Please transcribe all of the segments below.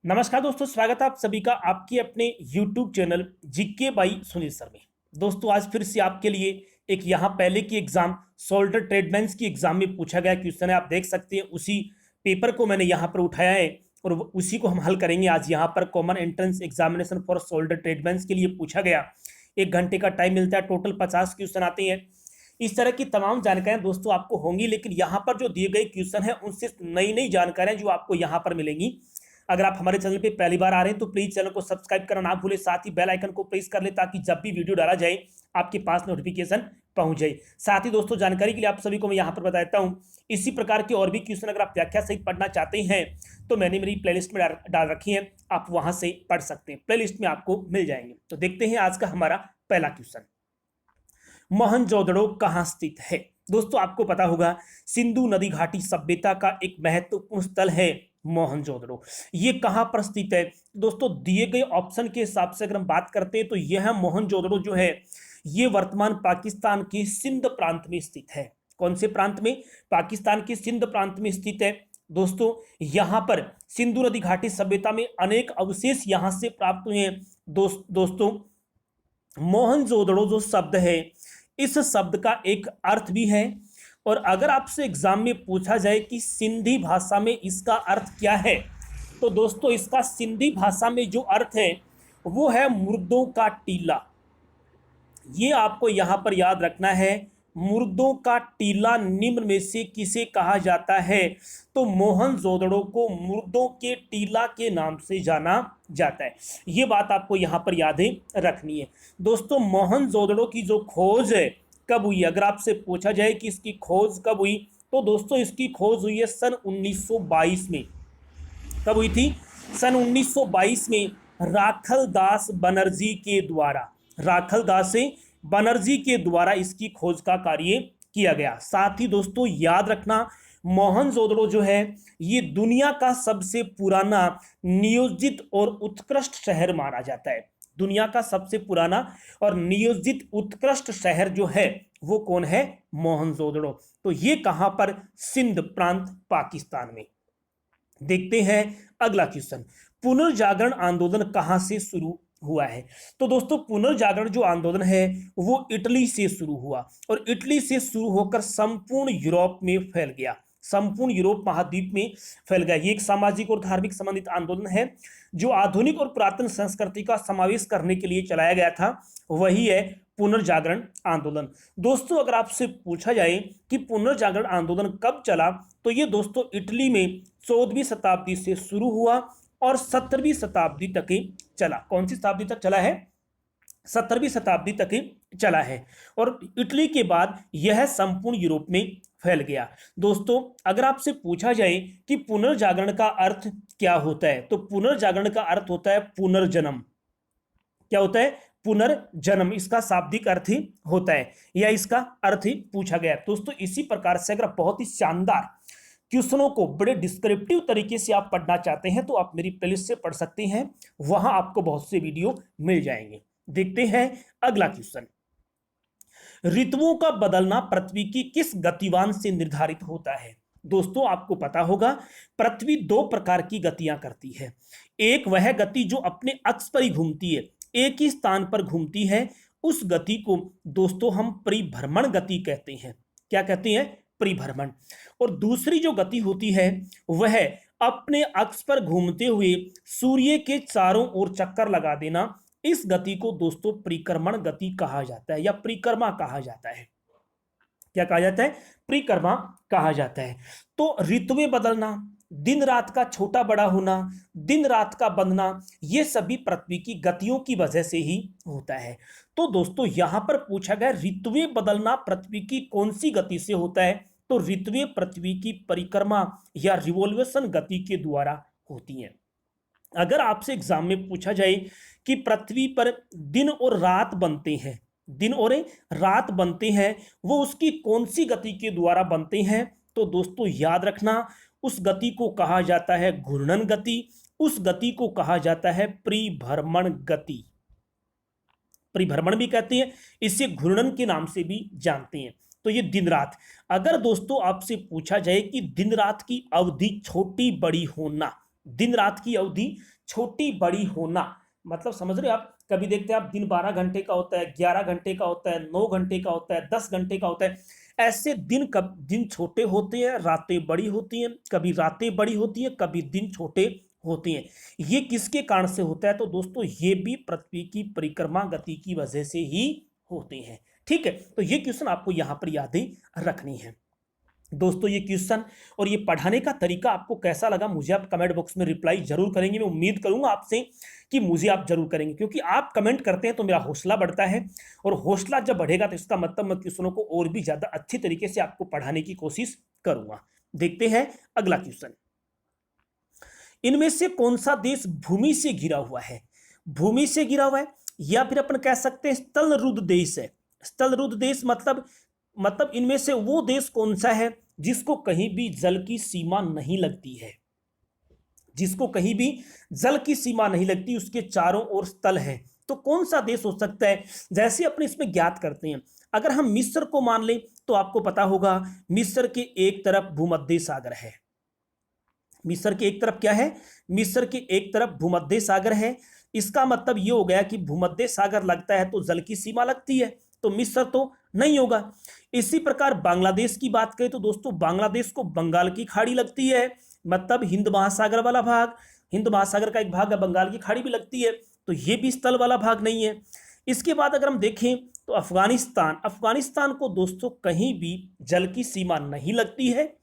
नमस्कार दोस्तों, स्वागत है आप सभी का आपके अपने YouTube channel GK by Sunil sir में। दोस्तों आज फिर से आपके लिए एक यहाँ पहले की एग्जाम सोल्डर ट्रेडमैन्स की एग्जाम में पूछा गया क्वेश्चन है। आप देख सकते हैं उसी पेपर को मैंने यहाँ पर उठाया है और उसी को हम हल करेंगे आज। यहाँ पर common entrance examination for soldier tradesmen के लिए पूछा गया। 1 घंटे का टाइम मिलता है, टोटल 50 क्वेश्चन आते हैं। इस तरह की तमाम जानकारियां दोस्तों आपको होंगी, लेकिन यहाँ पर जो दिए गए क्वेश्चन है उनसे नई नई जानकारियां जो आपको यहाँ पर मिलेंगी। अगर आप हमारे चैनल पे पहली बार आ रहे हैं तो प्लीज चैनल को सब्सक्राइब करना ना भूलें, साथ ही बेल आइकन को प्रेस कर ले ताकि जब भी वीडियो डाला जाए आपके पास नोटिफिकेशन पहुंच जाए। साथ ही दोस्तों जानकारी के लिए आप सभी को मैं यहाँ पर बताता हूँ, इसी प्रकार के और भी क्वेश्चन अगर आप व्याख्या सहित पढ़ना चाहते हैं तो मैंने मेरी प्लेलिस्ट में डाल रखी है, आप वहां से पढ़ सकते हैं, प्लेलिस्ट में आपको मिल जाएंगे। तो देखते हैं आज का हमारा पहला क्वेश्चन। मोहनजोदड़ो कहाँ स्थित है? दोस्तों आपको पता होगा सिंधु नदी घाटी सभ्यता का एक महत्वपूर्ण स्थल है मोहनजोदड़ो। ये कहां पर स्थित है? दोस्तों दिए गए ऑप्शन के हिसाब से अगर हम बात करते हैं तो यह मोहनजोदड़ो जो है ये वर्तमान पाकिस्तान के सिंध प्रांत में स्थित है। कौन से प्रांत में? पाकिस्तान के सिंध प्रांत में स्थित है। दोस्तों यहां पर सिंधु नदी घाटी सभ्यता में अनेक अवशेष यहां से प्राप्त हुए हैं। दोस्तों मोहनजोदड़ो जो शब्द है इस शब्द का एक अर्थ भी है, और अगर आपसे एग्जाम में पूछा जाए कि सिंधी भाषा में इसका अर्थ क्या है तो दोस्तों इसका सिंधी भाषा में जो अर्थ है वो है मुर्दों का टीला। ये आपको यहां पर याद रखना है, मुर्दों का टीला निम्न में से किसे कहा जाता है? तो मोहनजोदड़ो को मुर्दों के टीला के नाम से जाना जाता है। ये बात आपको यहां पर याद रखनी है। दोस्तों मोहनजोदड़ो की जो खोज है कब हुई? अगर आपसे पूछा जाए कि इसकी खोज कब हुई तो दोस्तों इसकी खोज हुई है सन 1922 में। कब हुई थी? सन 1922 में राखलदास बनर्जी के द्वारा, राखलदास बनर्जी के द्वारा इसकी खोज का कार्य किया गया। साथ ही दोस्तों याद रखना मोहनजोदड़ो जो है ये दुनिया का सबसे पुराना नियोजित और उत्कृष्ट शहर माना जाता है। दुनिया का सबसे पुराना और नियोजित उत्कृष्ट शहर जो है वो कौन है? मोहनजोदड़ो। तो ये कहां पर? सिंध प्रांत पाकिस्तान में। देखते हैं अगला क्वेश्चन। पुनर्जागरण आंदोलन कहां से शुरू हुआ है? तो दोस्तों पुनर्जागरण जो आंदोलन है वो इटली से शुरू हुआ और इटली से शुरू होकर संपूर्ण यूरोप में फैल गया, संपूर्ण यूरोप महाद्वीप में फैल गया। ये एक सामाजिक और धार्मिक संबंधित आंदोलन है जो आधुनिक और पुरातन संस्कृति का समावेश करने के लिए चलाया गया था, वही है पुनर्जागरण आंदोलन। दोस्तों अगर आपसे पूछा जाए कि पुनर्जागरण आंदोलन कब चला तो ये दोस्तों इटली में 14वीं शताब्दी से शुरू हुआ और 17वीं शताब्दी तक चला। कौन सी शताब्दी तक चला है? 17वीं शताब्दी तक चला है और इटली के बाद यह संपूर्ण यूरोप में फैल गया। दोस्तों अगर आपसे पूछा जाए कि पुनर्जागरण का अर्थ क्या होता है तो पुनर्जागरण का अर्थ होता है पुनर्जन्म। क्या होता है? पुनर्जन्म, इसका शाब्दिक अर्थ ही होता है या इसका अर्थ ही पूछा गया। दोस्तों इसी प्रकार से अगर बहुत ही शानदार क्वेश्चनों को बड़े डिस्क्रिप्टिव तरीके से आप पढ़ना चाहते हैं तो आप मेरी प्लेलिस्ट से पढ़ सकते हैं, वहां आपको बहुत से वीडियो मिल जाएंगे। देखते हैं अगला क्वेश्चन। ऋतुओं का बदलना पृथ्वी की किस गतिवान से निर्धारित होता है? दोस्तों आपको पता होगा पृथ्वी 2 प्रकार की गतियां करती है। एक वह गति जो अपने अक्ष पर ही घूमती है, एक ही स्थान पर घूमती है, उस गति को दोस्तों हम परिभ्रमण गति कहते हैं। क्या कहते हैं? परिभ्रमण। और दूसरी जो गति होती है वह अपने अक्ष पर घूमते हुए सूर्य के चारों ओर चक्कर लगा देना, इस गति को दोस्तों परिक्रमण गति कहा जाता है या परिक्रमा कहा जाता है। क्या कहा जाता है? परिक्रमा कहा जाता है। तो ऋतुएं बदलना, दिन रात का छोटा बड़ा होना, दिन रात का बंधना, ये सभी पृथ्वी की गतियों की वजह से ही होता है। तो दोस्तों यहां पर पूछा गया ऋतुएं बदलना पृथ्वी की कौन सी गति से होता है? तो ऋतुएं पृथ्वी की परिक्रमा या रिवोल्यूशन गति के द्वारा होती हैं। अगर आपसे एग्जाम में पूछा जाए कि पृथ्वी पर दिन और रात बनते हैं, दिन और रात बनते हैं, वो उसकी कौन सी गति के द्वारा बनते हैं? तो दोस्तों याद रखना उस गति को कहा जाता है घूर्णन गति, उस गति को कहा जाता है परिभ्रमण गति। परिभ्रमण भी कहते हैं, इसे घूर्णन के नाम से भी जानते हैं। तो ये दिन रात। अगर दोस्तों आपसे पूछा जाए कि दिन रात की अवधि छोटी बड़ी होना, दिन रात की अवधि छोटी बड़ी होना, मतलब समझ रहे हो आप। कभी देखते हैं आप दिन 12 घंटे का होता है, 11 घंटे का होता है, 9 घंटे का होता है, 10 घंटे का होता है। ऐसे दिन कब दिन छोटे होते हैं, रातें बड़ी होती हैं, कभी रातें बड़ी होती हैं, कभी दिन छोटे होते हैं। ये किसके कारण से होता है? तो दोस्तों ये भी पृथ्वी की परिक्रमा गति की वजह से ही होते हैं। ठीक है, तो ये क्वेश्चन आपको यहां पर यादें रखनी है। दोस्तों ये क्वेश्चन और ये पढ़ाने का तरीका आपको कैसा लगा, मुझे आप कमेंट बॉक्स में रिप्लाई जरूर करेंगे। मैं उम्मीद करूंगा आपसे कि मुझे आप जरूर करेंगे, क्योंकि आप कमेंट करते हैं तो मेरा हौसला बढ़ता है, और हौसला जब बढ़ेगा तो इसका मतलब मैं क्वेश्चनों को और भी ज्यादा अच्छी तरीके से आपको पढ़ाने की कोशिश करूंगा। देखते हैं अगला क्वेश्चन। इनमें से कौन सा देश भूमि से घिरा हुआ है? भूमि से घिरा हुआ है, या फिर अपन कह सकते हैं स्थलरुद्ध देश है। स्थलरुद्ध देश मतलब इनमें से वो देश कौन सा है जिसको कहीं भी जल की सीमा नहीं लगती है? जिसको कहीं भी जल की सीमा नहीं लगती, उसके चारों ओर स्थल है, तो कौन सा देश हो सकता है? जैसे अपने इसमें ज्ञात करते हैं, अगर हम मिस्र को मान लें तो आपको पता होगा मिस्र के एक तरफ भूमध्य सागर है। मिस्र के एक तरफ क्या है? मिस्र के एक तरफ भूमध्य सागर है। इसका मतलब ये हो गया कि भूमध्य सागर लगता है तो जल की सीमा लगती है, तो मिस्र तो नहीं होगा। इसी प्रकार बांग्लादेश की बात करें तो दोस्तों बांग्लादेश को बंगाल की खाड़ी लगती है, मतलब हिंद महासागर वाला भाग, हिंद महासागर का एक भाग है, बंगाल की खाड़ी भी लगती है, तो ये भी स्थल वाला भाग नहीं है। इसके बाद अगर हम देखें तो अफगानिस्तान, अफगानिस्तान को दोस्तों कहीं भी जल की सीमा नहीं लगती है,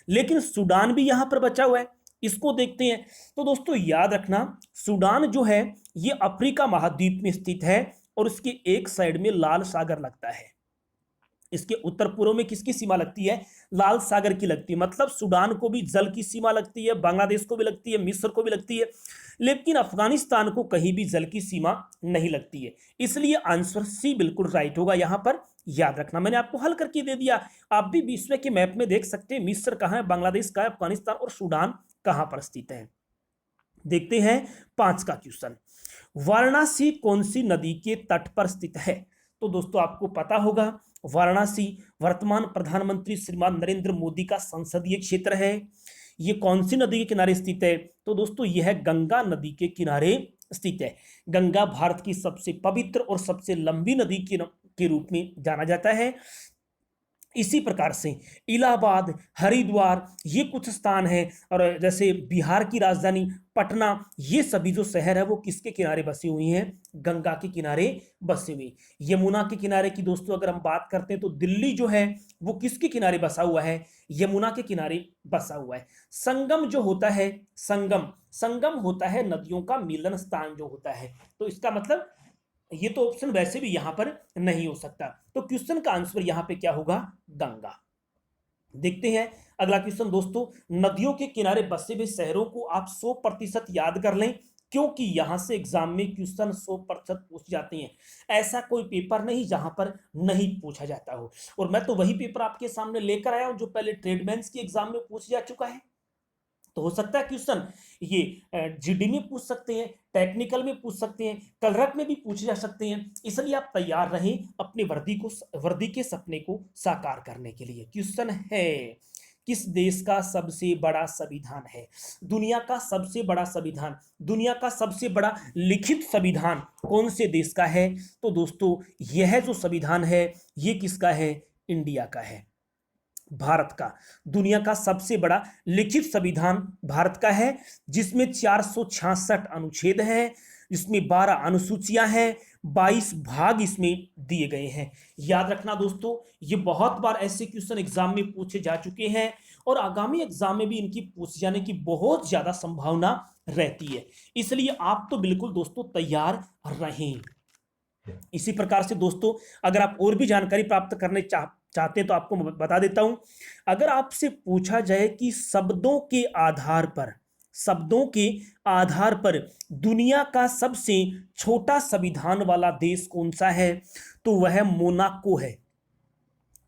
लेकिन सूडान भी यहां पर बचा हुआ है, इसको देखते हैं। तो दोस्तों याद रखना, सूडान जो है ये अफ्रीका महाद्वीप में स्थित है, और इसके एक साइड में लाल सागर लगता है। इसके उत्तर पूर्व में किसकी सीमा लगती है? लाल सागर की लगती है। मतलब सूडान को भी जल की सीमा लगती है, बांग्लादेश को भी लगती है, मिस्र को भी लगती है, लेकिन अफगानिस्तान को कहीं भी जल की सीमा नहीं लगती है। इसलिए आंसर सी बिल्कुल राइट होगा यहां पर। याद रखना, मैंने आपको हल करके दे दिया। आप भी विश्व के मैप में देख सकते हैं मिस्र कहां है, बांग्लादेश कहां है, अफगानिस्तान और सूडान कहां पर स्थित है। देखते हैं 5 का क्वेश्चन। वाराणसी कौन सी नदी के तट पर स्थित है? तो दोस्तों आपको पता होगा वाराणसी वर्तमान प्रधानमंत्री श्रीमान नरेंद्र मोदी का संसदीय क्षेत्र है। ये कौन सी नदी के किनारे स्थित है? तो दोस्तों यह है गंगा नदी के किनारे स्थित है। गंगा भारत की सबसे पवित्र और सबसे लंबी नदी के रूप में जाना जाता है। इसी प्रकार से इलाहाबाद, हरिद्वार ये कुछ स्थान हैं, और जैसे बिहार की राजधानी पटना, ये सभी जो शहर है वो किसके किनारे बसी हुई हैं? गंगा के किनारे बसी हुई। यमुना के किनारे की दोस्तों अगर हम बात करते हैं तो दिल्ली जो है वो किसके किनारे बसा हुआ है? यमुना के किनारे बसा हुआ है। संगम जो होता है, संगम होता है नदियों का मिलन स्थान जो होता है, तो इसका मतलब ये तो ऑप्शन वैसे भी यहां पर नहीं हो सकता, तो क्वेश्चन का आंसर यहां पे क्या होगा? गंगा। देखते हैं अगला क्वेश्चन दोस्तों। नदियों के किनारे बसे हुए शहरों को आप 100% याद कर लें, क्योंकि यहां से एग्जाम में क्वेश्चन 100% पूछ जाते हैं। ऐसा कोई पेपर नहीं जहां पर नहीं पूछा जाता हो, और मैं तो वही पेपर आपके सामने लेकर आया हूं जो पहले ट्रेडमेंस की एग्जाम में पूछ जा चुका है। तो हो सकता है क्वेश्चन ये जीडी में पूछ सकते हैं, टेक्निकल में पूछ सकते हैं, कलरक में भी पूछे जा सकते हैं, इसलिए आप तैयार रहें अपनी वर्दी के सपने को साकार करने के लिए। क्वेश्चन है, किस देश का सबसे बड़ा संविधान है? दुनिया का सबसे बड़ा संविधान, दुनिया का सबसे बड़ा लिखित संविधान कौन से देश का है? तो दोस्तों यह जो संविधान है ये किसका है? इंडिया का है, भारत का। दुनिया का सबसे बड़ा लिखित संविधान भारत का है, जिसमें 466 अनुच्छेद हैं, जिसमें 12 अनुसूचियां हैं, 22 भाग इसमें दिए गए हैं। याद रखना दोस्तों, ये बहुत बार ऐसे क्वेश्चन एग्जाम में पूछे जा चुके हैं, और आगामी एग्जाम में भी इनकी पूछे जाने की बहुत ज्यादा संभावना रहती है, इसलिए आप तो बिल्कुल दोस्तों तैयार रहें। इसी प्रकार से दोस्तों अगर आप और भी जानकारी प्राप्त करने चाहते हैं तो आपको बता देता हूं। अगर आपसे पूछा जाए कि शब्दों के आधार पर दुनिया का सबसे छोटा संविधान वाला देश कौन सा है? तो वह मोनाको है।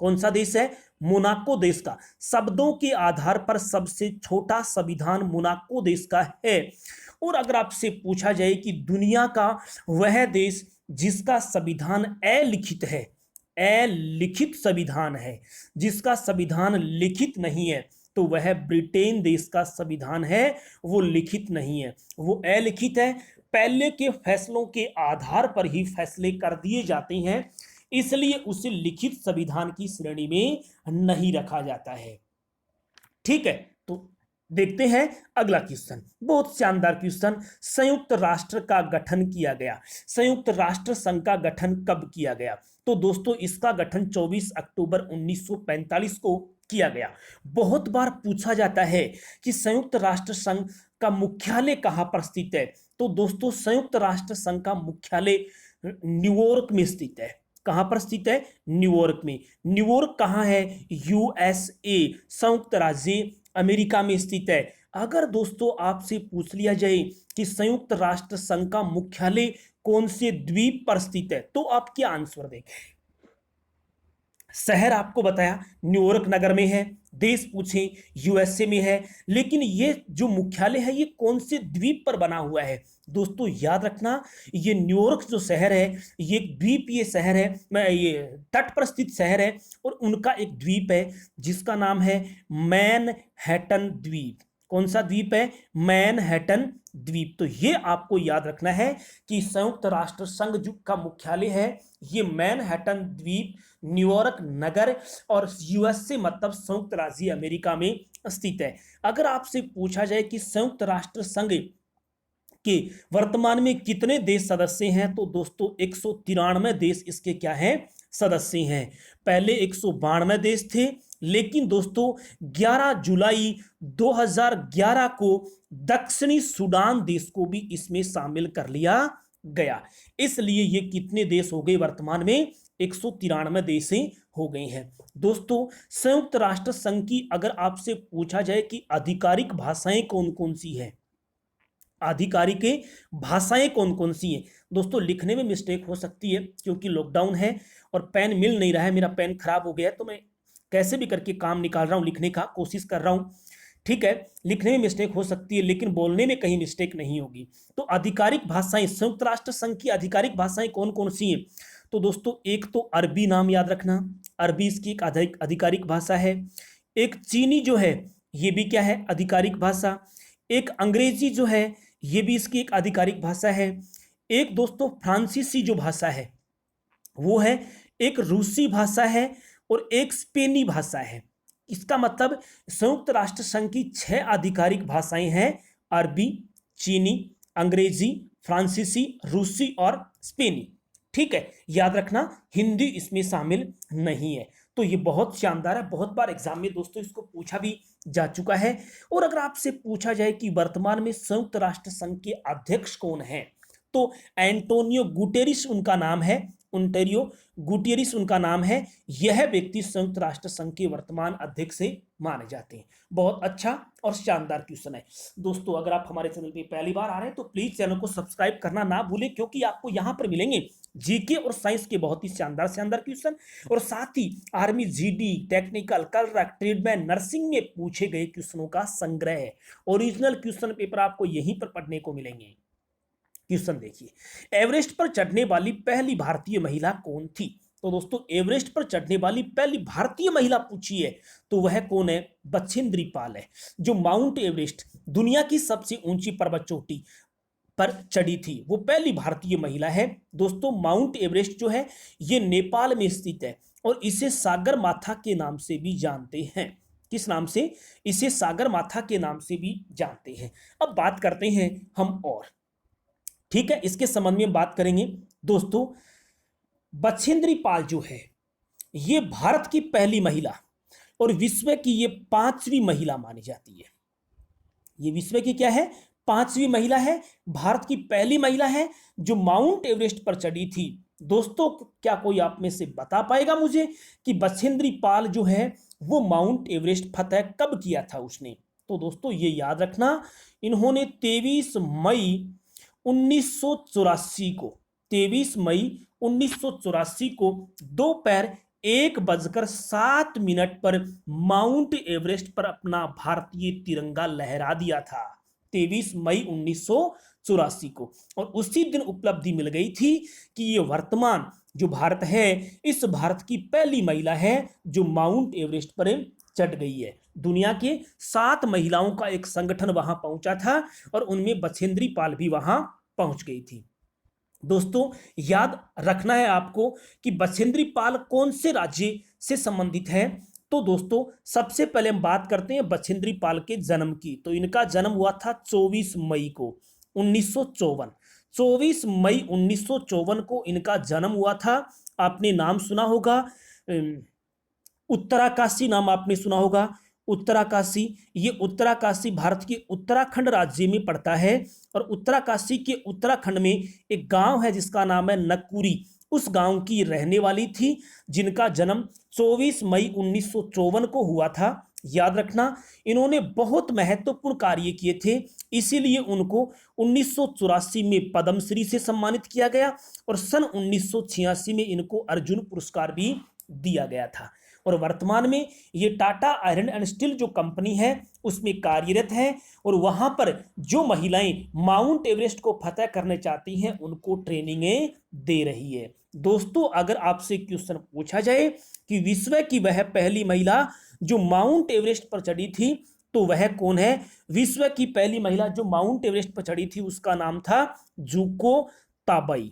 कौन सा देश है? मोनाको देश का। शब्दों के आधार पर सबसे छोटा संविधान मोनाको देश का है। और अगर आपसे पूछा जाए कि दुनिया का वह देश जिसका संविधान अलिखित है, अलिखित संविधान है, जिसका संविधान लिखित नहीं है, तो वह ब्रिटेन देश का संविधान है, वो लिखित नहीं है, वो अलिखित है। पहले के फैसलों के आधार पर ही फैसले कर दिए जाते हैं, इसलिए उसे लिखित संविधान की श्रेणी में नहीं रखा जाता है। ठीक है, तो देखते हैं अगला क्वेश्चन, बहुत शानदार क्वेश्चन। संयुक्त राष्ट्र का गठन किया गया, संयुक्त राष्ट्र संघ का गठन कब किया गया? तो दोस्तों इसका गठन 24 अक्टूबर 1945 को किया गया। बहुत बार पूछा जाता है कि संयुक्त राष्ट्र संघ का मुख्यालय कहां पर स्थित है? तो दोस्तों संयुक्त राष्ट्र संघ का मुख्यालय न्यूयॉर्क में स्थित है। कहां पर स्थित है? न्यूयॉर्क में। न्यूयॉर्क कहां है? यूएसए, संयुक्त राज्य अमेरिका में स्थित है। अगर दोस्तों आपसे पूछ लिया जाए कि संयुक्त राष्ट्र संघ का मुख्यालय कौन से द्वीप पर स्थित है, तो आप क्या आंसर देंगे? शहर आपको बताया न्यूयॉर्क नगर में है, देश पूछे यूएसए में है, लेकिन ये जो मुख्यालय है ये कौन से द्वीप पर बना हुआ है? दोस्तों याद रखना, ये न्यूयॉर्क जो शहर है ये एक द्वीपीय शहर है, ये तट पर स्थित शहर है, और उनका एक द्वीप है जिसका नाम है मैनहट्टन द्वीप। कौन सा द्वीप है? मैनहट्टन द्वीप। तो ये आपको याद रखना है कि संयुक्त राष्ट्र संघ का मुख्यालय है ये मैनहट्टन द्वीप, न्यूयॉर्क नगर, और यूएसए मतलब संयुक्त राज्य अमेरिका में स्थित है। अगर आपसे पूछा जाए कि संयुक्त राष्ट्र संघ के वर्तमान में कितने देश सदस्य हैं, तो दोस्तों 193 देश इसके क्या हैं? सदस्य हैं। पहले 192 देश थे, लेकिन दोस्तों 11 जुलाई 2011 को दक्षिणी सूडान देश को भी इसमें शामिल कर लिया गया। इसलिए ये कितने देश हो गए वर्तमान में? 193 देश हो गए हैं। दोस्तों संयुक्त राष्ट्र संघ की अगर आपसे पूछा जाए कि आधिकारिक भाषाएं कौन कौन सी है, आधिकारिक भाषाएं कौन कौन सी हैं? दोस्तों लिखने में मिस्टेक हो सकती है क्योंकि लॉकडाउन है और पेन मिल नहीं रहा है, मेरा पेन खराब हो गया है, तो मैं कैसे भी करके काम निकाल रहा हूं, लिखने का कोशिश कर रहा हूं। ठीक है, लिखने में मिस्टेक हो सकती है लेकिन बोलने में कहीं मिस्टेक नहीं होगी। तो आधिकारिक भाषाएं, संयुक्त राष्ट्र संघ की आधिकारिक भाषाएं कौन कौन सी हैं? तो दोस्तों एक तो अरबी नाम याद रखना, अरबी इसकी एक आधिकारिक भाषा है। एक चीनी जो है ये भी क्या है? आधिकारिक भाषा। एक अंग्रेजी जो है ये भी इसकी एक आधिकारिक भाषा है। एक दोस्तों फ्रांसीसी जो भाषा है वो है, एक रूसी भाषा है, और एक स्पेनी भाषा है। इसका मतलब संयुक्त राष्ट्र संघ की 6 आधिकारिक भाषाएं हैं, अरबी, चीनी, अंग्रेजी, फ्रांसीसी, रूसी और स्पेनी। ठीक है, याद रखना हिंदी इसमें शामिल नहीं है। तो ये बहुत शानदार है, बहुत बार एग्जाम में दोस्तों इसको पूछा भी जा चुका है। और अगर आपसे पूछा जाए कि वर्तमान में संयुक्त राष्ट्र संघ के अध्यक्ष कौन है, तो एंटोनियो गुटेरिस उनका नाम है, ओंटेरियो गुटेरिस उनका नाम है। यह व्यक्ति संयुक्त राष्ट्र संघ के वर्तमान अध्यक्ष से माने जाते हैं। बहुत अच्छा और शानदार क्वेश्चन है। दोस्तों अगर आप हमारे चैनल पे पहली बार आ रहे हैं तो प्लीज चैनल को सब्सक्राइब करना ना भूलें, क्योंकि आपको यहां पर मिलेंगे जीके और साइंस के बहुत ही शानदार शानदार क्वेश्चन, और साथ ही army, GD, technical, clerk, tradesman, nursing में पूछे गए क्वेश्चनों का संग्रह है। ओरिजिनल क्वेश्चन पेपर आपको यहीं पर पढ़ने को मिलेंगे। क्वेश्चन देखिए, एवरेस्ट पर चढ़ने वाली पहली भारतीय महिला कौन थी? तो दोस्तों एवरेस्ट पर चढ़ने वाली पहली भारतीय महिला पूछी है तो वह कौन है? बछेंद्री पाल है, जो माउंट एवरेस्ट दुनिया की सबसे ऊंची पर्वत चोटी पर चढ़ी थी, वो पहली भारतीय महिला है। दोस्तों माउंट एवरेस्ट जो है ये नेपाल में स्थित है, और इसे सागर माथा के नाम से भी जानते हैं। किस नाम से? इसे सागर माथा के नाम से भी जानते हैं। अब बात करते हैं हम और, ठीक है, इसके संबंध में बात करेंगे। दोस्तों बछेंद्री पाल जो है ये भारत की पहली महिला और विश्व की ये 5वीं महिला मानी जाती है। ये विश्व की क्या है? 5वीं महिला है, भारत की पहली महिला है जो माउंट एवरेस्ट पर चढ़ी थी। दोस्तों क्या कोई आप में से बता पाएगा मुझे कि बछेंद्री पाल जो है वो माउंट एवरेस्ट फतेह कब किया था उसने? तो दोस्तों ये याद रखना, इन्होंने 23 मई 1984 को, 23 मई 1984 को दोपहर 1:07 पर माउंट एवरेस्ट पर अपना भारतीय तिरंगा लहरा दिया था। 23 मई 1984 को, और उसी दिन उपलब्धि मिल गई थी कि ये वर्तमान जो भारत है इस भारत की पहली महिला है जो माउंट एवरेस्ट पर चढ़ गई है। दुनिया के 7 महिलाओं का एक संगठन वहां पहुंचा था और उनमें बछेंद्री पाल भी वहां पहुंच गई थी। दोस्तों याद रखना है आपको कि बछेंद्री पाल कौन से राज्य से संबंधित है। तो दोस्तों सबसे पहले हम बात करते हैं बछेंद्री पाल के जन्म की। तो इनका जन्म हुआ था 24 मई को 1954। 24 मई 1954 को इनका जन्म हुआ था। आपने नाम सुना होगा उत्तराकाशी, नाम आपने सुना होगा उत्तराकाशी। ये उत्तराकाशी भारत के उत्तराखंड राज्य में पड़ता है और उत्तराकाशी के उत्तराखंड में एक गांव है जिसका नाम है नकुरी। उस गांव की रहने वाली थी जिनका जन्म 24 मई 1954 को हुआ था। याद रखना इन्होंने बहुत महत्वपूर्ण कार्य किए थे, इसीलिए उनको 1984 में पद्मश्री से सम्मानित किया गया और सन 1986 में इनको अर्जुन पुरस्कार भी दिया गया था। और वर्तमान में ये टाटा आयरन एंड स्टील जो कंपनी है उसमें कार्यरत है और वहां पर जो महिलाएं माउंट एवरेस्ट को फतह करने चाहती हैं उनको ट्रेनिंगें दे रही है। दोस्तों अगर आपसे क्वेश्चन पूछा जाए कि विश्व की वह पहली महिला जो माउंट एवरेस्ट पर चढ़ी थी तो वह कौन है? विश्व की पहली महिला जो माउंट एवरेस्ट पर चढ़ी थी उसका नाम था जुको ताबई।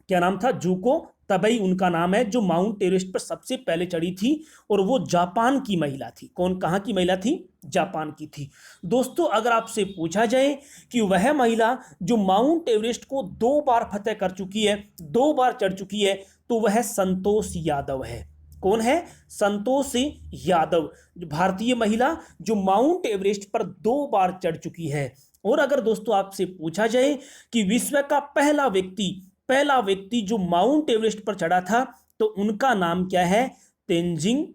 क्या नाम था? जुको तबई उनका नाम है, जो माउंट एवरेस्ट पर सबसे पहले चढ़ी थी और वो जापान की महिला थी। कौन, कहां की महिला थी? जापान की थी। दोस्तों अगर आपसे पूछा जाए कि वह महिला जो माउंट एवरेस्ट को 2 बार फतेह कर चुकी है, 2 बार चढ़ चुकी है, तो वह संतोष यादव है। कौन है? संतोष यादव, भारतीय महिला जो माउंट एवरेस्ट पर 2 बार चढ़ चुकी है। और अगर दोस्तों आपसे पूछा जाए कि विश्व का पहला व्यक्ति जो माउंट एवरेस्ट पर चढ़ा था तो उनका नाम क्या है? तेंजिंग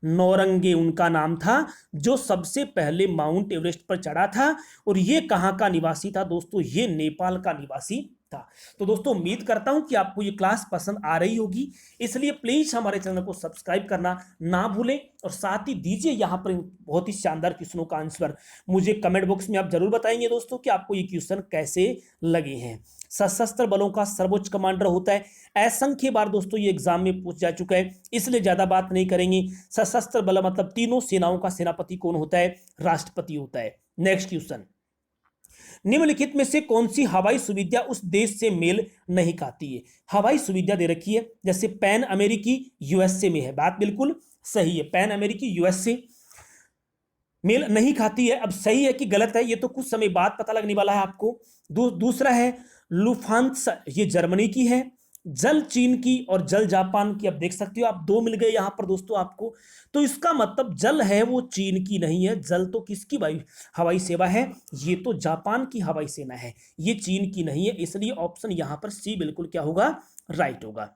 नोरंगे उनका नाम था, जो सबसे पहले माउंट एवरेस्ट पर चढ़ा था। और ये कहां का निवासी था दोस्तों? ये नेपाल का निवासी था। तो दोस्तों उम्मीद करता हूं कि आपको ये क्लास पसंद आ रही होगी, इसलिए प्लीज हमारे चैनल को सब्सक्राइब करना ना भूलें और साथ ही दीजिए यहां पर बहुत ही शानदार क्वेश्चनों का आंसर मुझे कमेंट बॉक्स में आप जरूर बताएंगे दोस्तों कि आपको ये क्वेश्चन कैसे लगे हैं। सशस्त्र बलों का सर्वोच्च कमांडर होता है, असंख्य बार दोस्तों ये एग्जाम में पूछ जा चुका है, इसलिए ज्यादा बात नहीं करेंगे। सशस्त्र बल मतलब तीनों सेनाओं का सेनापति कौन होता है? राष्ट्रपति होता है। नेक्स्ट क्वेश्चन, निम्नलिखित में से कौन सी हवाई सुविधा उस देश से मेल नहीं खाती है? हवाई सुविधा दे रखी है, जैसे पैन अमेरिकी यूएसए में है, बात बिल्कुल सही है, पैन अमेरिकी यूएसए मेल नहीं खाती है। अब सही है कि गलत है ये तो कुछ समय बाद पता लगने वाला है आपको। दूसरा है लुफ्थांसा, ये जर्मनी की है। जल चीन की और जल जापान की। अब देख सकते हो आप, 2 मिल गए यहां पर दोस्तों आपको। तो इसका मतलब जल है वो चीन की नहीं है, जल तो किसकी हवाई सेवा है? ये तो जापान की हवाई सेना है, ये चीन की नहीं है। इसलिए ऑप्शन यहां पर सी बिल्कुल क्या होगा? राइट होगा।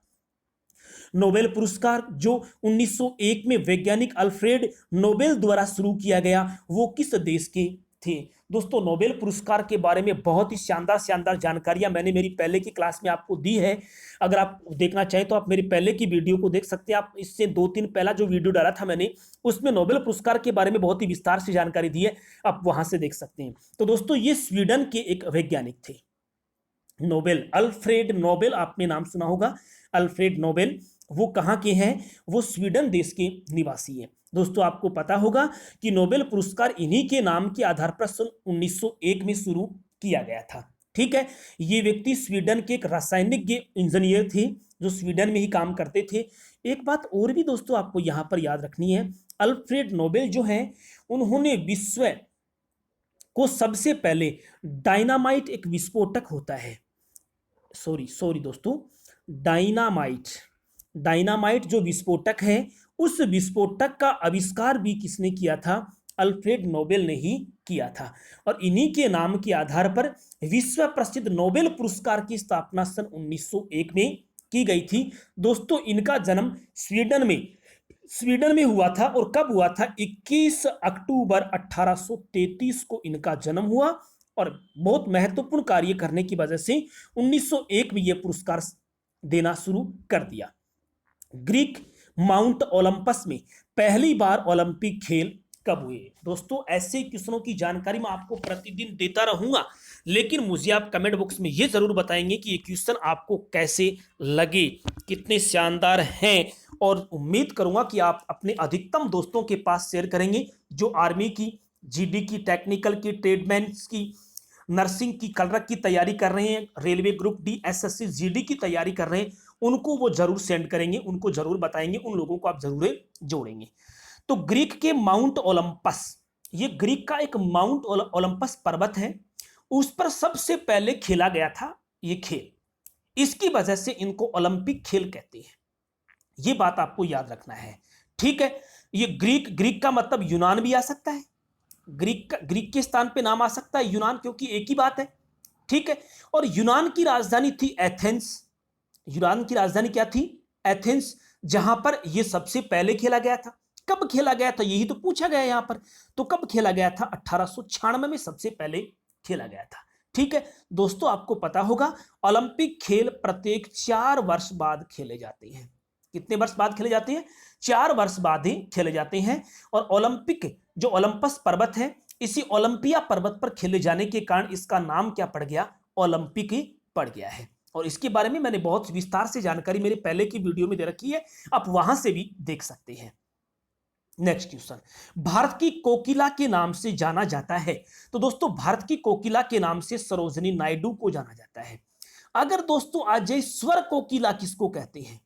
नोबेल पुरस्कार जो 1901 में वैज्ञानिक अल्फ्रेड नोबेल द्वारा शुरू किया गया, वो किस देश के थे? दोस्तों नोबेल पुरस्कार के बारे में बहुत ही शानदार जानकारियां मैंने मेरी पहले की क्लास में आपको दी है। अगर आप देखना चाहें तो आप मेरी पहले की वीडियो को देख सकते हैं। आप इससे 2-3 पहला जो वीडियो डाला था मैंने, उसमें नोबेल पुरस्कार के बारे में बहुत ही विस्तार से जानकारी दी है, आप वहां से देख सकते हैं। तो दोस्तों ये स्वीडन के एक वैज्ञानिक थे, नोबेल, अल्फ्रेड नोबेल, आपने नाम सुना होगा अल्फ्रेड नोबेल। वो कहाँ के हैं? वो स्वीडन देश के निवासी हैं। दोस्तों आपको पता होगा कि नोबेल पुरस्कार इन्हीं के नाम के आधार पर सन 1901 में शुरू किया गया था। ठीक है, ये व्यक्ति स्वीडन के एक रासायनिक इंजीनियर थे जो स्वीडन में ही काम करते थे। एक बात और भी दोस्तों आपको यहां पर याद रखनी है, अल्फ्रेड नोबेल जो है उन्होंने विश्व को सबसे पहले डायनामाइट, एक विस्फोटक होता है, सॉरी दोस्तों, डायनामाइट जो विस्फोटक है, उस विस्फोटक का आविष्कार भी किसने किया था? अल्फ्रेड नोबेल ने ही किया था। और इन्हीं के नाम के आधार पर विश्व प्रसिद्ध नोबेल पुरस्कार की स्थापना सन 1901 में की गई थी। दोस्तों इनका जन्म स्वीडन में हुआ था। और कब हुआ था? 21 अक्टूबर 1833 को इनका जन्म हुआ। और बहुत महत्वपूर्ण कार्य करने की वजह से 1901 में यह पुरस्कार देना शुरू कर दिया। ग्रीक माउंट ओलंपस में पहली बार ओलंपिक खेल कब हुए। दोस्तों ऐसे क्वेश्चनों की जानकारी मैं आपको प्रतिदिन देता रहूंगा, लेकिन मुझे आप कमेंट बॉक्स में ये जरूर बताएंगे कि ये क्वेश्चन आपको कैसे लगे, कितने शानदार हैं, और उम्मीद करूंगा कि आप अपने अधिकतम दोस्तों के पास शेयर करेंगे जो आर्मी की, जीडी की, टेक्निकल की, ट्रेडमैन्स की, नर्सिंग की, कलरक की तैयारी कर रहे हैं, railway group D, SSC, GD की तैयारी कर रहे हैं, उनको वो जरूर सेंड करेंगे, उनको जरूर बताएंगे, उन लोगों को आप जरूर जोड़ेंगे। तो ग्रीक के माउंट ओलंपस, ये ग्रीक का एक माउंट ओलंपस पर्वत है, उस पर सबसे पहले खेला गया था ये खेल, इसकी वजह से इनको ओलंपिक खेल कहते हैं। ये बात आपको याद रखना है, ठीक है। ये ग्रीक का मतलब यूनान भी आ सकता है, ग्रीक के स्थान पे नाम आ सकता है यूनान, क्योंकि एक ही बात है, ठीक है। और यूनान की राजधानी थी एथेंस, यूनान की राजधानी क्या थी? एथेंस, जहां पर यह सबसे पहले खेला गया था। कब खेला गया था यही तो पूछा गया यहां पर, तो कब खेला गया था? 1896 में सबसे पहले खेला गया था, ठीक है। दोस्तों आपको पता होगा ओलंपिक खेल प्रत्येक 4 वर्ष बाद खेले जाते हैं। कितने वर्ष बाद खेले जाते हैं? 4 वर्ष बाद ही खेले जाते हैं। और ओलंपिक जो ओलंपस पर्वत है, इसी ओलंपिया पर्वत पर खेले जाने के कारण इसका नाम क्या पड़ गया? ओलंपिक ही पड़ गया है। और इसके बारे में मैंने बहुत विस्तार से जानकारी मेरे पहले की वीडियो में दे रखी है, आप वहां से भी देख सकते हैं। नेक्स्ट क्वेश्चन, भारत की कोकिला के नाम से जाना जाता है। तो दोस्तों भारत की कोकिला के नाम से सरोजिनी नायडू को जाना जाता है। अगर दोस्तों आज स्वर कोकिला किसको कहते हैं?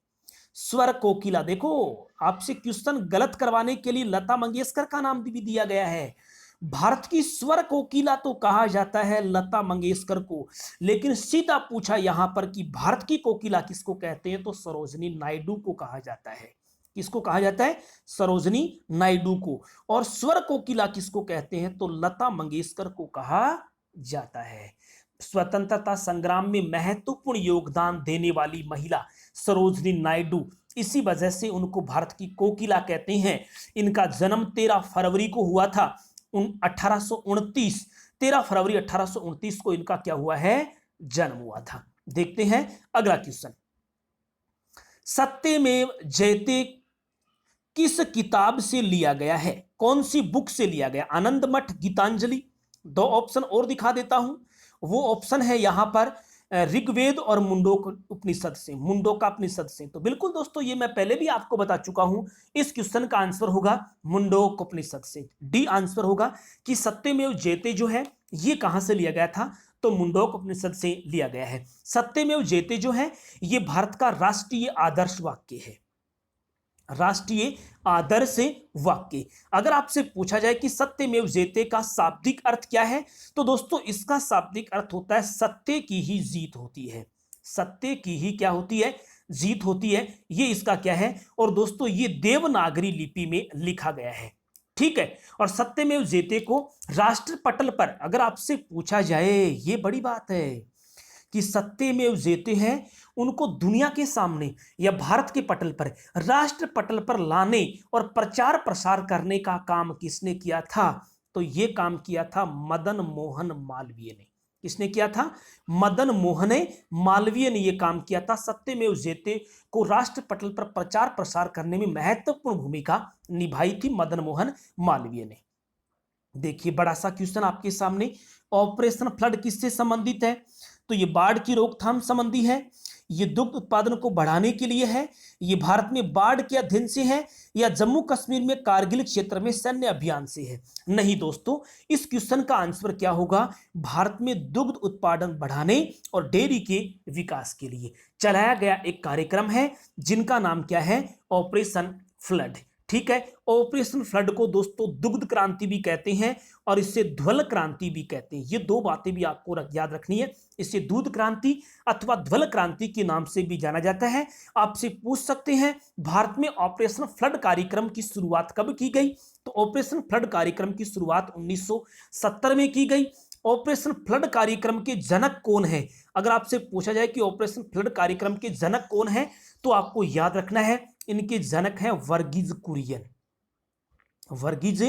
स्वर कोकिला, देखो आपसे क्वेश्चन गलत करवाने के लिए लता मंगेशकर का नाम भी दिया गया है। भारत की स्वर कोकिला तो कहा जाता है लता मंगेशकर को, लेकिन सीधा पूछा यहां पर कि भारत की कोकिला किसको कहते हैं, तो सरोजिनी नायडू को कहा जाता है। किसको कहा जाता है? सरोजिनी नायडू को। और स्वर कोकिला किसको कहते हैं? तो लता मंगेशकर को कहा जाता है। स्वतंत्रता संग्राम में महत्वपूर्ण योगदान देने वाली महिला सरोजिनी नायडू, इसी वजह से उनको भारत की कोकिला कहते हैं। इनका जन्म 13 फरवरी को हुआ था, 1829, 13 फरवरी 1829 को इनका क्या हुआ है? जन्म हुआ था। देखते हैं अगला क्वेश्चन, सत्यमेव जयते किस किताब से लिया गया है? कौन सी बुक से लिया गया? आनंद मठ, गीतांजलि? 2 ऑप्शन और दिखा देता हूं, वो ऑप्शन है यहां पर ऋग्वेद और मुंडोक उपनिषद से, मुंडोका उपनिषद से। तो बिल्कुल दोस्तों ये मैं पहले भी आपको बता चुका हूं, इस क्वेश्चन का आंसर होगा मुंडोक उपनिषद से। डी आंसर होगा कि सत्यमेव जयते जो है ये कहां से लिया गया था? तो मुंडोक उपनिषद से लिया गया है। सत्यमेव जयते जो है ये भारत का राष्ट्रीय आदर्श वाक्य है, राष्ट्रीय आदर्श वाक्य। अगर आपसे पूछा जाए कि सत्यमेव जयते का शाब्दिक अर्थ क्या है, तो दोस्तों इसका शाब्दिक अर्थ होता है सत्य की ही जीत होती है। सत्य की ही क्या होती है? जीत होती है, ये इसका क्या है। और दोस्तों ये देवनागरी लिपि में लिखा गया है, ठीक है। और सत्यमेव जयते को राष्ट्र पटल पर अगर आपसे पूछा जाए, ये बड़ी बात है कि सत्यमेव जयते हैं, उनको दुनिया के सामने या भारत के पटल पर, राष्ट्र पटल पर लाने और प्रचार प्रसार करने का काम किसने किया था? तो ये काम किया था मदन मोहन मालवीय ने। किसने किया था? मदन मोहन मालवीय ने यह काम किया था। सत्यमेव जयते को राष्ट्र पटल पर प्रचार प्रसार करने में महत्वपूर्ण भूमिका निभाई थी मदन मोहन मालवीय ने। देखिए बड़ा सा क्वेश्चन आपके सामने, ऑपरेशन फ्लड किससे संबंधित है? तो ये बाढ़ की रोकथाम संबंधी है, ये दुग्ध उत्पादन को बढ़ाने के लिए है, ये भारत में बाढ़ के अध्ययन से है, या जम्मू कश्मीर में कारगिल क्षेत्र में सैन्य अभियान से है? नहीं दोस्तों, इस क्वेश्चन का आंसर क्या होगा? भारत में दुग्ध उत्पादन बढ़ाने और डेयरी के विकास के लिए चलाया गया एक कार्यक्रम है, जिनका नाम क्या है? ऑपरेशन फ्लड, ठीक है। ऑपरेशन फ्लड को दोस्तों दुग्ध क्रांति भी कहते हैं और इससे ध्वल क्रांति भी कहते हैं। ये 2 बातें भी आपको याद रखनी है, इसे दूध क्रांति अथवा ध्वल क्रांति के नाम से भी जाना जाता है। आपसे पूछ सकते हैं भारत में ऑपरेशन फ्लड कार्यक्रम की शुरुआत कब की गई? तो ऑपरेशन फ्लड कार्यक्रम की शुरुआत 1970 में की गई। ऑपरेशन फ्लड कार्यक्रम के जनक कौन है? अगर आपसे पूछा जाए कि ऑपरेशन फ्लड कार्यक्रम के जनक कौन है, तो आपको याद रखना है इनके जनक हैं वर्गीज कुरियन। वर्गीज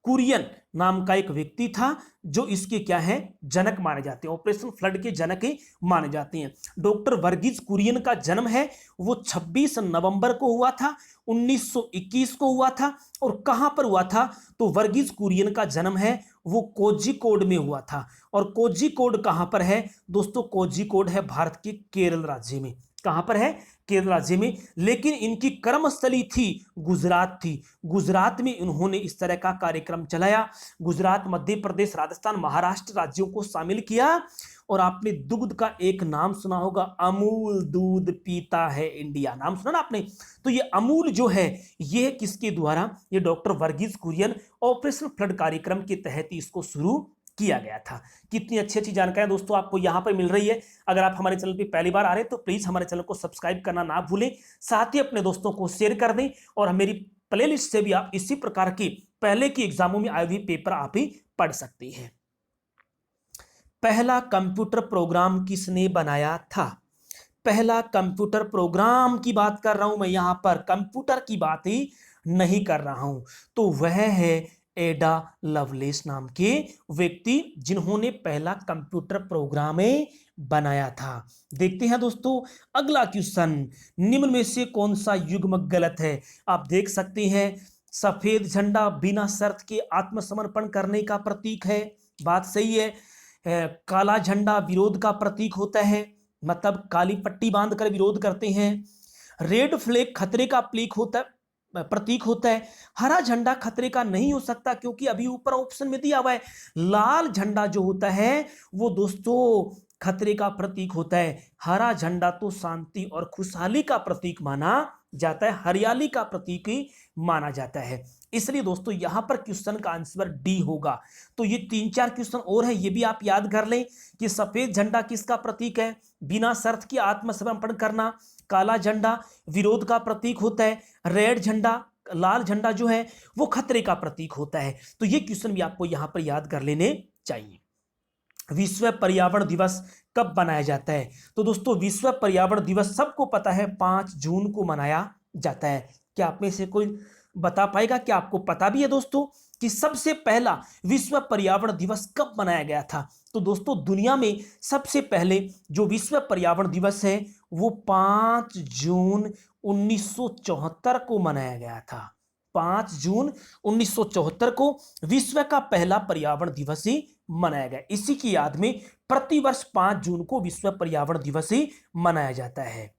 कुरियन नाम का एक व्यक्ति था जो इसके क्या है जनक माने जाते हैं, ऑपरेशन फ्लड के जनक ही माने जाते हैं। डॉक्टर वर्गीज कुरियन का जन्म है वो 26 नवंबर को हुआ था, 1921 को हुआ था। और कहां पर हुआ था? तो वर्गीज कुरियन का जन्म है वो कोझिकोड में हुआ था। और कोझिकोड कहां पर है दोस्तों? कोझिकोड है भारत के केरल राज्य में। कहां पर है? केरल राज्य में। लेकिन इनकी कर्मस्थली थी गुजरात थी। गुजरात में इन्होंने इस तरह का कार्यक्रम चलाया। गुजरात, मध्य प्रदेश, राजस्थान, महाराष्ट्र राज्यों को शामिल किया। और आपने दुग्ध का एक नाम सुना होगा, अमूल दूध पीता है इंडिया, नाम सुना ना आपने? तो ये अमूल जो है ये किसके द्वारा? ये doctor Verghese Kurien operation flood कार्यक्रम के तहत इसको शुरू किया गया था। कितनी अच्छी अच्छी जानकारियां दोस्तों आपको यहां पर मिल रही है। अगर आप हमारे चैनल पे पहली बार आ रहे हैं तो प्लीज हमारे चैनल को सब्सक्राइब करना ना भूलें, साथ ही अपने दोस्तों को शेयर कर दें। और मेरी प्लेलिस्ट से भी आप इसी प्रकार की पहले की एग्जामों में आए हुए पेपर आप ही पढ़ सकते हैं। पहला कंप्यूटर प्रोग्राम किसने बनाया था? पहला कंप्यूटर प्रोग्राम की बात कर रहा हूं मैं, यहां पर कंप्यूटर की बात ही नहीं कर रहा हूं। तो वह है एडा लवलेस नाम के व्यक्ति जिन्होंने पहला कंप्यूटर प्रोग्राम बनाया था। देखते हैं दोस्तों अगला क्वेश्चन, निम्न में से कौन सा युग्म गलत है? आप देख सकते हैं सफेद झंडा बिना शर्त के आत्मसमर्पण करने का प्रतीक है, बात सही है। काला झंडा विरोध का प्रतीक होता है, मतलब काली पट्टी बांधकर विरोध करते हैं। रेड फ्लैग खतरे का प्रतीक होता है। हरा झंडा खतरे का नहीं हो सकता क्योंकि अभी ऊपर ऑप्शन में दिया हुआ है। लाल झंडा जो होता है वो दोस्तों खतरे का प्रतीक होता है। हरा झंडा तो शांति और खुशहाली का प्रतीक माना जाता है, हरियाली का प्रतीक ही माना जाता है। इसलिए दोस्तों यहां पर क्वेश्चन का आंसर डी होगा। तो ये 3-4 क्वेश्चन और है, ये भी आप याद कर लें कि सफेद झंडा किसका प्रतीक है? बिना शर्त के आत्मसमर्पण करना। काला झंडा विरोध का प्रतीक होता है। रेड झंडा, लाल झंडा जो है वो खतरे का प्रतीक होता है। तो ये क्वेश्चन भी आपको यहां पर याद कर लेने चाहिए। विश्व पर्यावरण दिवस कब मनाया जाता है? तो दोस्तों विश्व पर्यावरण दिवस सबको पता है 5 जून को मनाया जाता है। क्या आप में से कोई बता पाएगा? क्या आपको पता भी है दोस्तों कि सबसे पहला विश्व पर्यावरण दिवस कब मनाया गया था? तो दोस्तों दुनिया में सबसे पहले जो विश्व पर्यावरण दिवस है वो 5 जून 1974 को मनाया गया था। 5 जून 1974 को विश्व का पहला पर्यावरण दिवस ही मनाया गया। इसी की याद में प्रतिवर्ष 5 जून को विश्व पर्यावरण दिवस ही मनाया जाता है।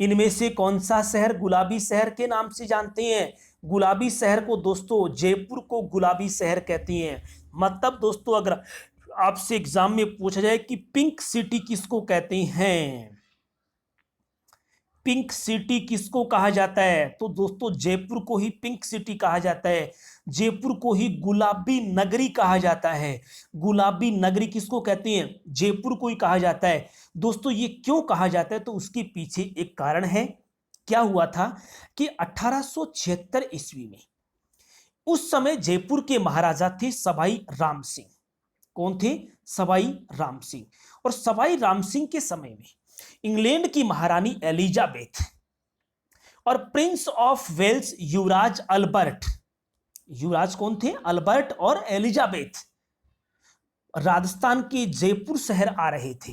इनमें से कौन सा शहर गुलाबी शहर के नाम से जानते हैं? गुलाबी शहर को दोस्तों जयपुर को गुलाबी शहर कहते हैं। मतलब दोस्तों अगर आपसे एग्जाम में पूछा जाए कि पिंक सिटी किसको कहते हैं, पिंक सिटी किसको कहा जाता है, तो दोस्तों जयपुर को ही पिंक सिटी कहा जाता है। जयपुर को ही गुलाबी नगरी कहा जाता है। गुलाबी नगरी किसको कहते हैं? जयपुर को ही कहा जाता है। दोस्तों ये क्यों कहा जाता है? तो उसके पीछे एक कारण है। क्या हुआ था कि 1876 ईस्वी में उस समय जयपुर के महाराजा थे सवाई राम सिंह। कौन थे? सवाई राम सिंह। और सवाई राम सिंह के समय में इंग्लैंड की महारानी एलिजाबेथ और प्रिंस ऑफ वेल्स युवराज अल्बर्ट, युवराज कौन थे? अल्बर्ट और एलिजाबेथ राजस्थान के जयपुर शहर आ रहे थे।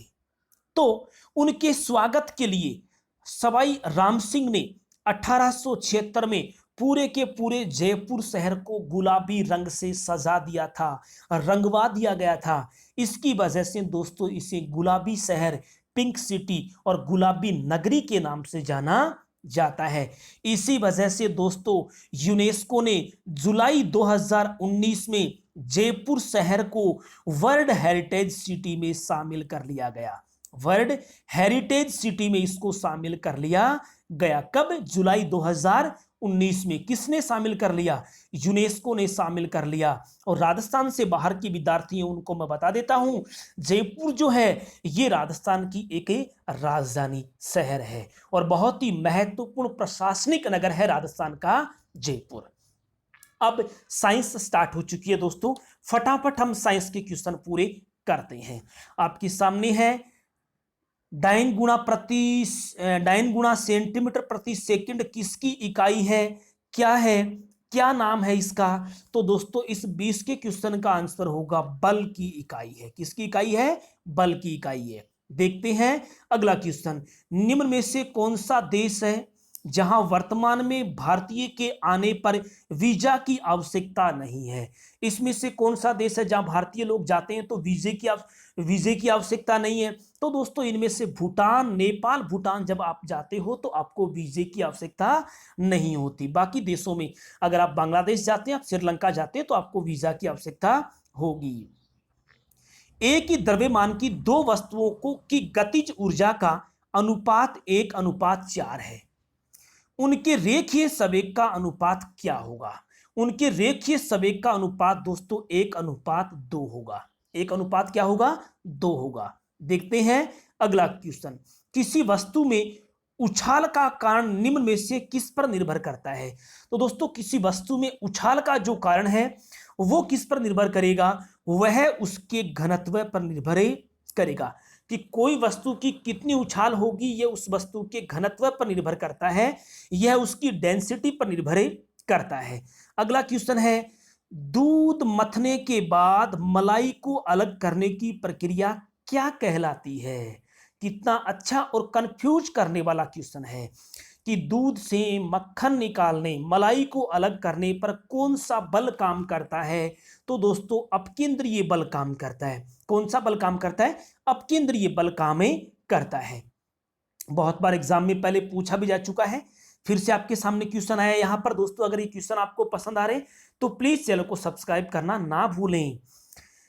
तो उनके स्वागत के लिए सवाई राम सिंह ने 1876 में पूरे के पूरे जयपुर शहर को गुलाबी रंग से सजा दिया था, रंगवा दिया गया था। इसकी वजह से दोस्तों इसे गुलाबी शहर, पिंक सिटी और गुलाबी नगरी के नाम से जाना जाता है। इसी वजह से दोस्तों यूनेस्को ने जुलाई 2019 में जयपुर शहर को वर्ल्ड हेरिटेज सिटी में शामिल कर लिया गया। वर्ल्ड हेरिटेज सिटी में इसको शामिल कर लिया गया। कब? जुलाई 2019 में। किसने शामिल कर लिया? यूनेस्को ने शामिल कर लिया। और राजस्थान से बाहर के विद्यार्थी हैं उनको मैं बता देता हूं, जयपुर जो है ये राजस्थान की एक राजधानी शहर है और बहुत ही महत्वपूर्ण प्रशासनिक नगर है राजस्थान का जयपुर। अब साइंस स्टार्ट हो चुकी है दोस्तों, फटाफट हम साइंस के क्वेश्चन पूरे करते हैं। आपके सामने है डाइन गुणा सेंटीमीटर प्रति सेकंड किसकी इकाई है? क्या है? क्या नाम है इसका? तो दोस्तों इस 20 के क्वेश्चन का आंसर होगा बल की इकाई है। किसकी इकाई है? बल की इकाई है। देखते हैं अगला क्वेश्चन। निम्न में से कौन सा देश है जहां वर्तमान में भारतीय के आने पर वीजा की आवश्यकता नहीं है? इसमें से कौन सा देश है जहां भारतीय लोग जाते हैं तो वीजे की आवश्यकता नहीं है? तो दोस्तों इनमें से भूटान, नेपाल, भूटान जब आप जाते हो तो आपको वीजे की आवश्यकता नहीं होती। बाकी देशों में अगर आप बांग्लादेश जाते हैं, आप श्रीलंका जाते हैं तो आपको वीजा की आवश्यकता होगी। एक ही द्रव्यमान की दो वस्तुओं को की गतिज ऊर्जा का अनुपात 1:4 है। उनके रेखीय संवेग का अनुपात क्या होगा? उनके रेखीय संवेग का अनुपात दोस्तों 1:2 होगा। 1 अनुपात क्या होगा? 2 होगा। देखते हैं अगला क्वेश्चन। किसी वस्तु में उछाल का कारण निम्न में से किस पर निर्भर करता है? तो दोस्तों किसी वस्तु में उछाल का जो कारण है वो किस पर निर्भर करेगा? वह उसके घनत्व पर निर्भर करेगा। कि कोई वस्तु की कितनी उछाल होगी यह उस वस्तु के घनत्व पर निर्भर करता है, यह उसकी डेंसिटी पर निर्भर करता है। अगला क्वेश्चन है, दूध मथने के बाद मलाई को अलग करने की प्रक्रिया क्या कहलाती है? कितना अच्छा और कंफ्यूज करने वाला क्वेश्चन है कि दूध से मक्खन निकालने, मलाई को अलग करने पर कौन सा बल काम करता है? तो दोस्तों अपकेंद्रीय बल काम करता है। कौन सा बल काम करता है? अपकेंद्रीय बल काम करता है। बहुत बार एग्जाम में पहले पूछा भी जा चुका है, फिर से आपके सामने क्वेश्चन आया यहां पर। दोस्तों अगर ये क्वेश्चन आपको पसंद आ रहे तो प्लीज चैनल को सब्सक्राइब करना ना भूलें।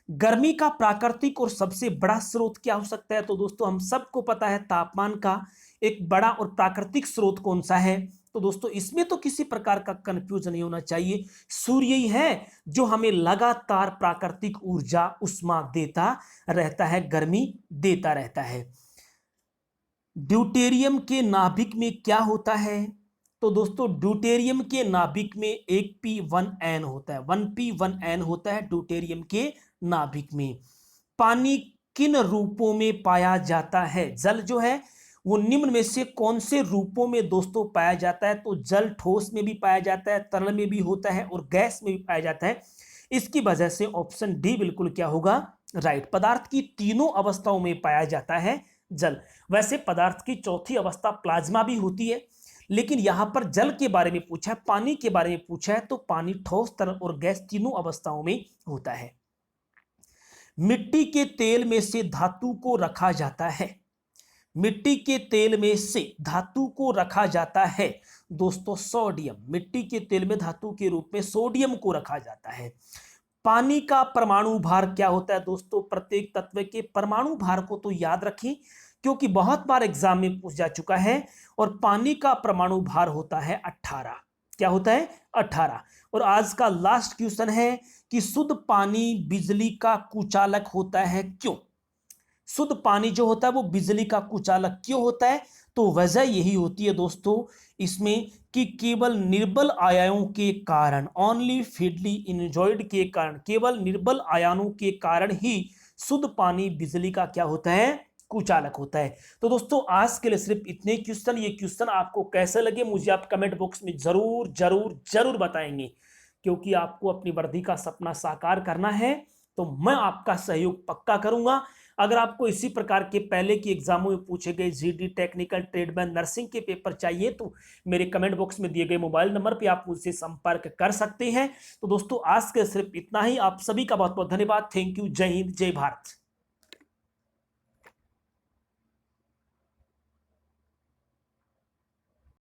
गर्मी का प्राकृतिक और सबसे बड़ा स्रोत क्या हो सकता है? तो दोस्तों हम सबको पता है तापमान का एक बड़ा और प्राकृतिक स्रोत कौन सा है? तो दोस्तों इसमें तो किसी प्रकार का कंफ्यूजन नहीं होना चाहिए, सूर्य ही है जो हमें लगातार प्राकृतिक ऊर्जा, उष्मा देता रहता है, गर्मी देता रहता है। ड्यूटेरियम के नाभिक में क्या होता है? तो दोस्तों ड्यूटेरियम के नाभिक में 1p1n होता है, 1p1n होता है ड्यूटेरियम के नाभिक में। पानी किन रूपों में पाया जाता है? जल जो है वो निम्न में से कौन से रूपों में दोस्तों पाया जाता है? तो जल ठोस में भी पाया जाता है, तरल में भी होता है और गैस में भी पाया जाता है। इसकी वजह से ऑप्शन डी बिल्कुल क्या होगा? राइट। पदार्थ की तीनों अवस्थाओं में पाया जाता है जल। वैसे पदार्थ की चौथी अवस्था प्लाज्मा भी होती है, लेकिन यहां पर जल के बारे में पूछा है, पानी के बारे में पूछा है, तो पानी ठोस, तरल और गैस तीनों अवस्थाओं में होता है। मिट्टी के तेल में से धातु को रखा जाता है। मिट्टी के तेल में से धातु को रखा जाता है दोस्तों सोडियम। मिट्टी के तेल में धातु के रूप में सोडियम को रखा जाता है। पानी का परमाणु भार क्या होता है? दोस्तों प्रत्येक तत्व के परमाणु भार को तो याद रखें क्योंकि बहुत बार एग्जाम में पूछ जा चुका है। और पानी का परमाणु भार होता है 18। क्या होता है? 18। और आज का लास्ट क्वेश्चन है कि शुद्ध पानी बिजली का कुचालक होता है, क्यों? शुद्ध पानी जो होता है वो बिजली का कुचालक क्यों होता है? तो वजह यही होती है दोस्तों इसमें कि केवल निर्बल आयनों के कारण, ओनली फीडली इनजॉइड के कारण, केवल निर्बल आयनों के कारण ही शुद्ध पानी बिजली का क्या होता है? कुचालक होता है। तो दोस्तों आज के लिए सिर्फ इतने क्वेश्चन। ये क्वेश्चन आपको कैसे लगे मुझे आप कमेंट बॉक्स में जरूर जरूर जरूर बताएंगे, क्योंकि आपको अपनी वर्दी का सपना साकार करना है तो मैं आपका सहयोग पक्का करूंगा। अगर आपको इसी प्रकार के पहले की एग्जामों में पूछे गए जीडी, टेक्निकल, ट्रेडमैन, नर्सिंग के पेपर चाहिए तो मेरे कमेंट बॉक्स में दिए गए मोबाइल नंबर पे आप मुझसे संपर्क कर सकते हैं। तो दोस्तों आज के सिर्फ इतना ही। आप सभी का बहुत बहुत धन्यवाद। Thank you. जय हिंद, जय भारत।